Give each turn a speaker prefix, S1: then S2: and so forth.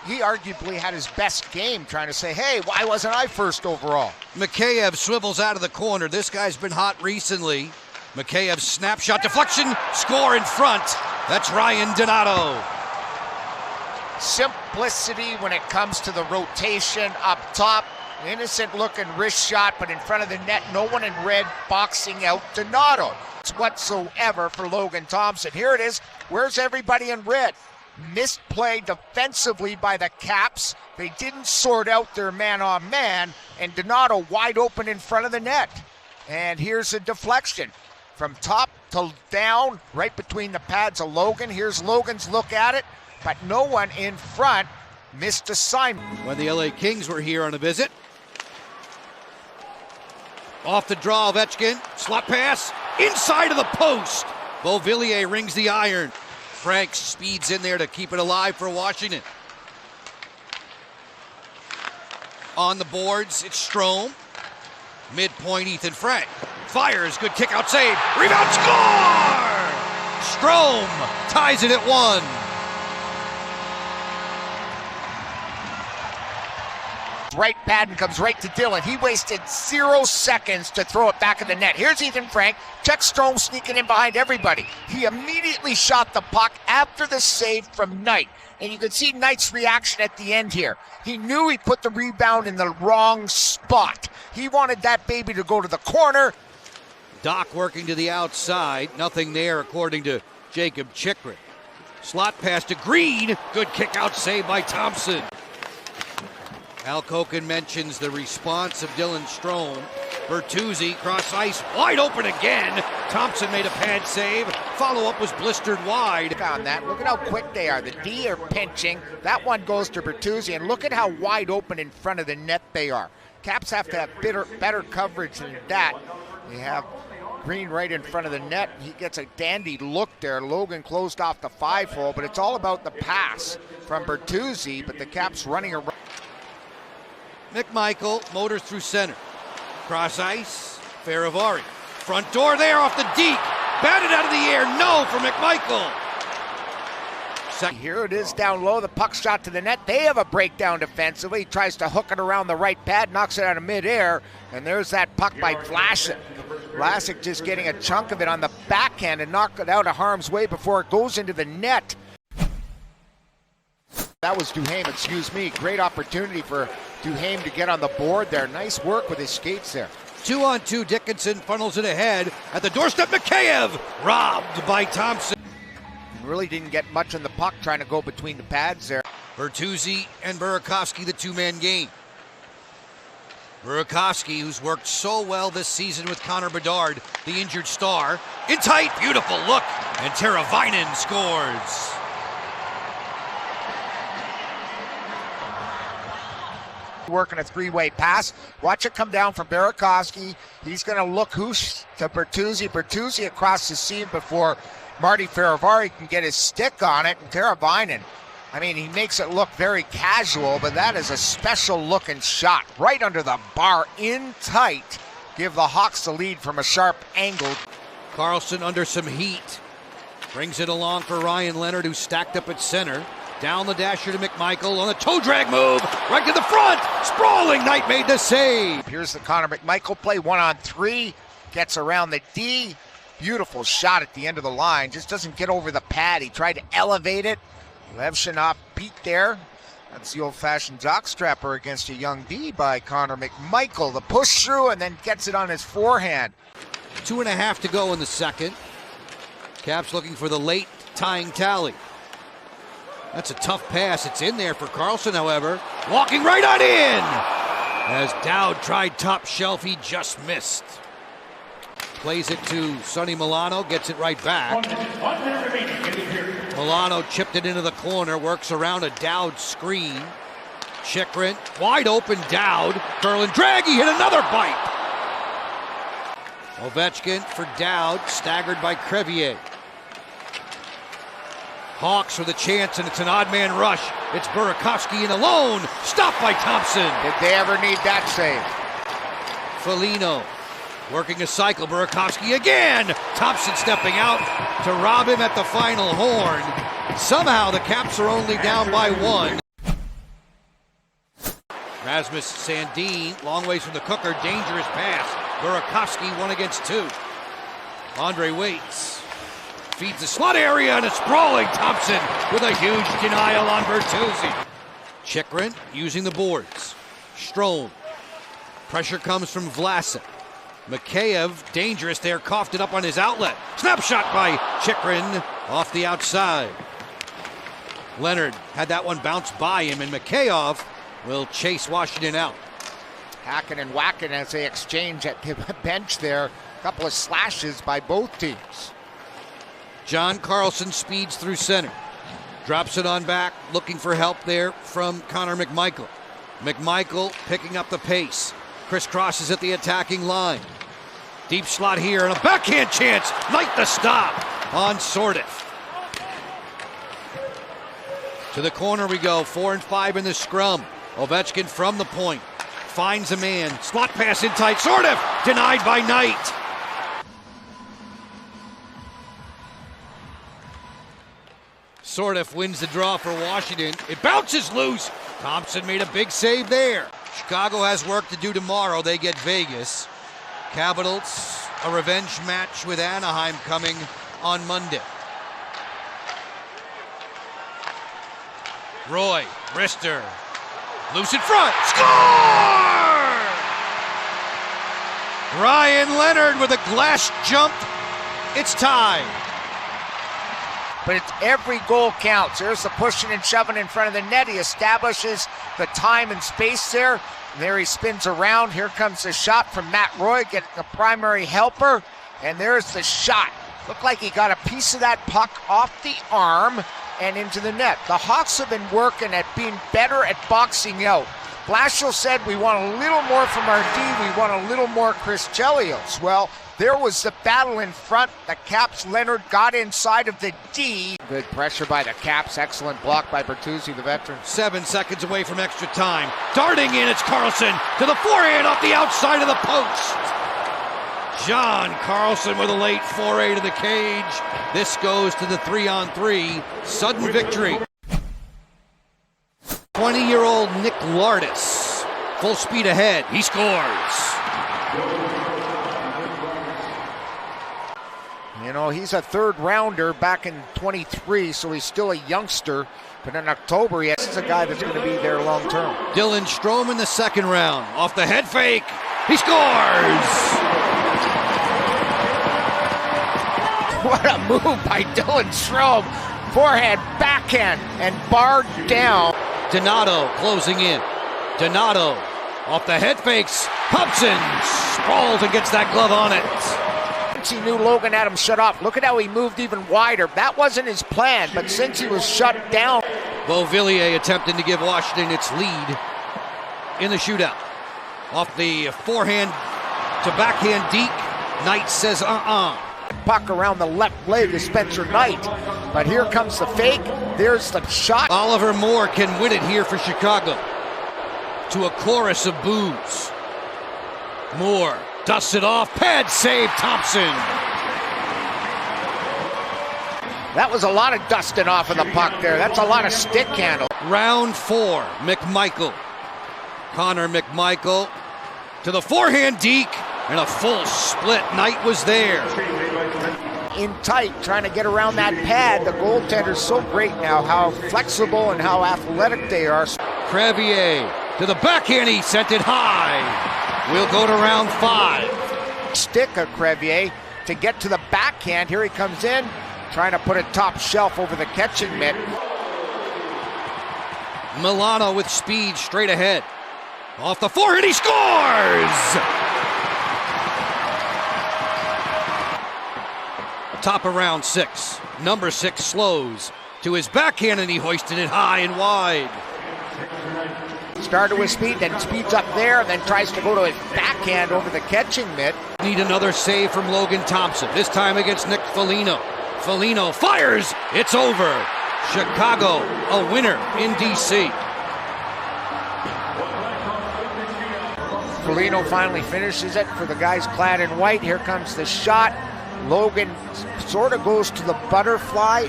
S1: he arguably had his best game trying to say, hey, why wasn't I first overall?
S2: Mikheyev swivels out of the corner. This guy's been hot recently. Mikheyev snapshot deflection, score in front. That's Ryan Donato.
S1: Simplicity when it comes to the rotation up top. Innocent looking wrist shot, but in front of the net, no one in red boxing out Donato whatsoever for Logan Thompson. Here it is. Where's everybody in red? Missed play defensively by the Caps. They didn't sort out their man-on-man, and Donato wide open in front of the net. And here's a deflection from top to down, right between the pads of Logan. Here's Logan's look at it, but no one in front. Missed assignment.
S2: When the LA Kings were here on a visit. Off the draw, Ovechkin, slot pass, inside of the post. Beauvillier rings the iron. Franks speeds in there to keep it alive for Washington. On the boards, it's Strome. Midpoint, Ethan Frank. Fires, good kick out save. Rebound, score! Strome ties it at 1.
S1: Right pad and comes right to Dylan. He wasted 0 seconds to throw it back in the net. Here's Ethan Frank. Check Strome sneaking in behind everybody. He immediately shot the puck after the save from Knight. And you can see Knight's reaction at the end here. He knew he put the rebound in the wrong spot. He wanted that baby to go to the corner.
S2: Doc working to the outside. Nothing there according to Jacob Chikrin. Slot pass to Green. Good kick out save by Thompson. Al Koken mentions the response of Dylan Strome. Bertuzzi, cross ice, wide open again. Thompson made a pad save. Follow-up was blistered wide.
S1: On that, look at how quick they are. The D are pinching. That one goes to Bertuzzi, and look at how wide open in front of the net they are. Caps have to have better coverage than that. They have Green right in front of the net. He gets a dandy look there. Logan closed off the 5-hole, but it's all about the pass from Bertuzzi, but the Caps running around.
S2: McMichael motors through center. Cross ice, Faravari. Front door there off the deep. Batted out of the air, no for McMichael.
S1: Here it is down low, the puck shot to the net. They have a breakdown defensively. He tries to hook it around the right pad, knocks it out of midair, and there's that puck by Vlasic. Vlasic just getting a chunk of it on the backhand and knocked it out of harm's way before it goes into the net. That was Duhaime, excuse me. Great opportunity for Duhaime to get on the board there. Nice work with his skates there.
S2: 2-on-2, Dickinson funnels it ahead. At the doorstep, Mikheyev robbed by Thompson.
S1: Really didn't get much on the puck trying to go between the pads there.
S2: Bertuzzi and Burakovsky, the two-man game. Burakovsky, who's worked so well this season with Connor Bedard, the injured star. In tight, beautiful look, and Teravainen scores.
S1: Working a three-way pass. Watch it come down from Burakovsky. He's going to look to Bertuzzi. Bertuzzi across the seam before Marty Faravari can get his stick on it. And Teravainen, I mean, he makes it look very casual, but that is a special-looking shot. Right under the bar, in tight. Give the Hawks the lead from a sharp angle.
S2: Carlson under some heat. Brings it along for Ryan Leonard, who's stacked up at center. Down the dasher to McMichael on a toe drag move, right to the front. Sprawling Knight made the save.
S1: Here's the Connor McMichael play, 1-on-3. Gets around the D. Beautiful shot at the end of the line. Just doesn't get over the pad. He tried to elevate it. Levshinov beat there. That's the old-fashioned jockstrapper against a young D by Connor McMichael. The push through and then gets it on his forehand.
S2: 2.5 to go in the second. Caps looking for the late tying tally. That's a tough pass. It's in there for Carlson, however. Walking right on in! As Dowd tried top shelf, he just missed. Plays it to Sonny Milano, gets it right back. Milano chipped it into the corner, works around a Dowd screen. Chikrin, wide open Dowd. Curl and drag, he hit another bite. Ovechkin for Dowd, staggered by Crevier. Hawks with a chance, and it's an odd man rush. It's Burakovsky in alone, stopped by Thompson.
S1: Did they ever need that save?
S2: Foligno working a cycle, Burakovsky again. Thompson stepping out to rob him at the final horn. Somehow the Caps are only down by 1. Rasmus Sandin, long ways from the cooker, dangerous pass. Burakovsky 1 against 2. Andre waits, feeds the slot area, and a sprawling Thompson with a huge denial on Bertuzzi. Chychrun using the boards. Strome. Pressure comes from Vlasic. Mikheyev, dangerous there, coughed it up on his outlet. Snapshot by Chychrun off the outside. Leonard had that one bounce by him, and Mikheyev will chase Washington out.
S1: Hacking and whacking as they exchange at the bench there. A couple of slashes by both teams.
S2: John Carlson speeds through center. Drops it on back, looking for help there from Connor McMichael. McMichael picking up the pace. Crisscrosses at the attacking line. Deep slot here and a backhand chance. Knight the stop on Sordiff. To the corner we go. 4 and 5 in the scrum. Ovechkin from the point. Finds a man. Slot pass in tight. Sordiff denied by Knight. Sordiff wins the draw for Washington. It bounces loose. Thompson made a big save there. Chicago has work to do tomorrow. They get Vegas. Capitals, a revenge match with Anaheim coming on Monday. Roy, wrister, loose in front, score! Ryan Leonard with a glass jump. It's tied.
S1: But it's every goal counts. There's the pushing and shoving in front of the net. He establishes the time and space there. And there he spins around. Here comes the shot from Matt Roy, getting the primary helper. And there's the shot. Looked like he got a piece of that puck off the arm and into the net. The Hawks have been working at being better at boxing out. Blashill said, we want a little more from our D. We want a little more Chris Chelios. Well, there was the battle in front. The Caps, Leonard got inside of the D. Good pressure by the Caps. Excellent block by Bertuzzi, the veteran.
S2: 7 seconds away from extra time. Darting in, it's Carlson to the forehand off the outside of the post. John Carlson with a late foray to the cage. This goes to the 3-on-3. Sudden victory. 20-year-old Nick Lardis. Full speed ahead. He scores.
S1: You know, he's a third rounder back in 23, so he's still a youngster. But in October, this is a guy that's going to be there long term.
S2: Dylan Strome in the second round. Off the head fake. He scores!
S1: What a move by Dylan Strome. Forehand, backhand, and barred down.
S2: Donato closing in. Donato off the head fakes. Hobson sprawls and gets that glove on it.
S1: He knew Logan had him shut off. Look at how he moved even wider. That wasn't his plan, but since he was shut down.
S2: Beauvillier attempting to give Washington its lead in the shootout. Off the forehand to backhand deke. Knight says
S1: Puck around the left leg of Spencer Knight. But here comes the fake. There's the shot.
S2: Oliver Moore can win it here for Chicago. To a chorus of boos. Moore dusts it off. Pad save, Thompson.
S1: That was a lot of dusting off of the puck there. That's a lot of stick handle.
S2: Round 4, McMichael. Connor McMichael to the forehand deke. And a full split. Knight was there.
S1: In tight, trying to get around that pad. The goaltender's so great now, how flexible and how athletic they are.
S2: Crevier to the backhand. He sent it high. We'll go to round 5.
S1: Stick of Crevier to get to the backhand. Here he comes in, trying to put a top shelf over the catching mitt.
S2: Milano with speed straight ahead. Off the forehand, he scores! Top of round 6. Number 6 slows to his backhand, and he hoisted it high and wide.
S1: Started with speed, then speeds up there, and then tries to go to his backhand over the catching mitt.
S2: Need another save from Logan Thompson, this time against Nick Foligno. Foligno fires, it's over. Chicago, a winner in D.C.
S1: Foligno finally finishes it for the guys clad in white. Here comes the shot. Logan sort of goes to the butterfly.